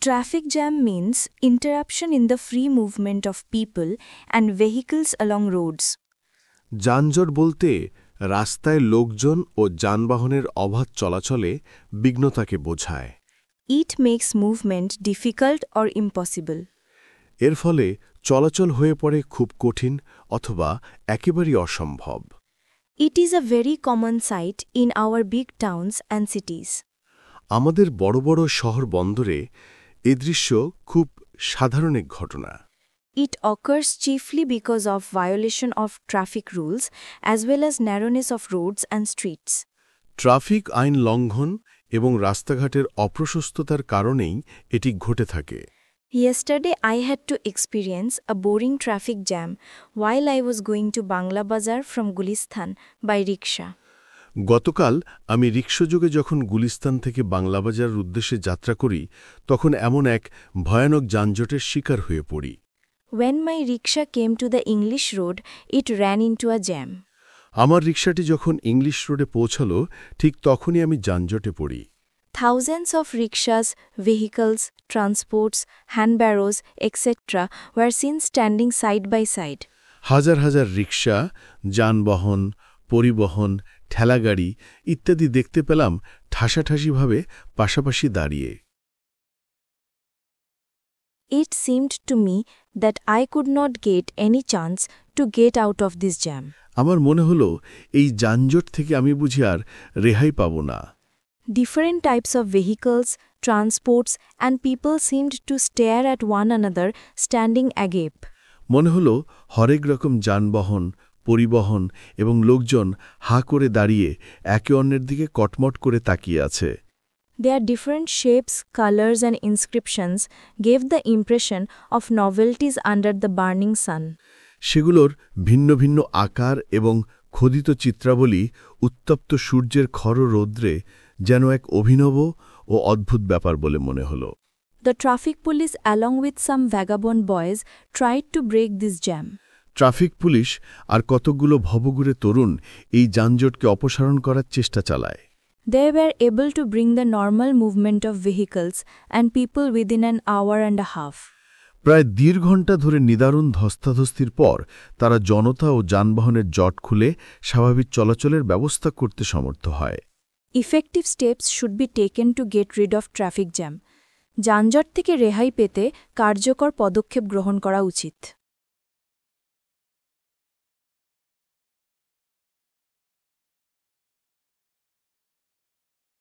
Traffic jam means interruption in the free movement of people and vehicles along roads. যানজট বলতে রাস্তায় লোকজন ও যানবাহনের অবাধ চলাচলে বিঘ্নতাকে বোঝায়। It makes movement difficult or impossible. এর ফলে চলাচল হয়ে পড়ে খুব কঠিন অথবা একেবারেই অসম্ভব। It is a very common sight in our big towns and cities. আমাদের বড় বড় শহর বন্দরে এ দৃশ্য খুব সাধারণ এক ঘটনা। It occurs chiefly because of violation of traffic rules as well as narrowness of roads and streets. Traffic আইন লঙ্ঘন এবং রাস্তাঘাটের অপ্রশস্ততার কারণেই এটি ঘটে থাকে। Yesterday I had to experience a boring traffic jam while I was going to Bangla Bazar from Gulistan by rickshaw. গতকাল আমি রিক্সাযোগে যখন গুলিস্তান থেকে বাংলাবাজারের উদ্দেশ্যে যাত্রা করি তখন এমন এক ভয়ানক যানজটের শিকার হয়ে পড়ি। When my rickshaw came to the English road, it ran into a jam. আমার রিক্সাটি যখন ইংলিশ রোডে পৌঁছল ঠিক তখনই আমি যানজটে পড়ি। Thousands of rickshaws, vehicles, transports, handbarrows, etc. were seen standing side by side. হাজার হাজার রিক্সা, যানবাহন, পরিবহন, ঠেলাগাড়ি ইত্যাদি দেখতে পেলাম ঠাসাঠাসিভাবে পাশাপাশি দাঁড়িয়ে। It seemed to me that I could not get any chance to get out of this jam. আমার মনে হলো এই যানজট থেকে আমি বুঝি আর রেহাই পাব না। Different types of vehicles, transports, and people seemed to stare at one another, standing agape. মনে হলো হরেক রকম যানবাহন, পরিবহন এবং লোকজন হাঁ করে দাঁড়িয়ে একে অন্যের দিকে কটমট করে তাকিয়ে আছে। Their different shapes, colors, and inscriptions gave the impression of novelties under the burning sun. সেগুলোর ভিন্ন ভিন্ন আকার এবং খোদিত চিত্রাবলী উত্তপ্ত সূর্যের খর রৌদ্রে যেন এক অভিনব ও অদ্ভুত ব্যাপার বলে মনে হল। The traffic police, along with some vagabond boys, tried to break this jam. Traffic police আর কতকগুলো ভবঘুরে তরুণ এই যানজটকে অপসারণ করার চেষ্টা চালায়। They were able to bring the normal movement of vehicles and people within an hour and a half. প্রায় 1.5 ঘণ্টা ধরে নিদারুণ ধস্তাধস্তির পর তারা জনতা ও যানবাহনের জট খুলে স্বাভাবিক চলাচলের ব্যবস্থা করতে সমর্থ হয়। Effective steps should be taken to get rid of traffic jam. যানজট থেকে রেহাই পেতে কার্যকর পদক্ষেপ গ্রহণ করা উচিত।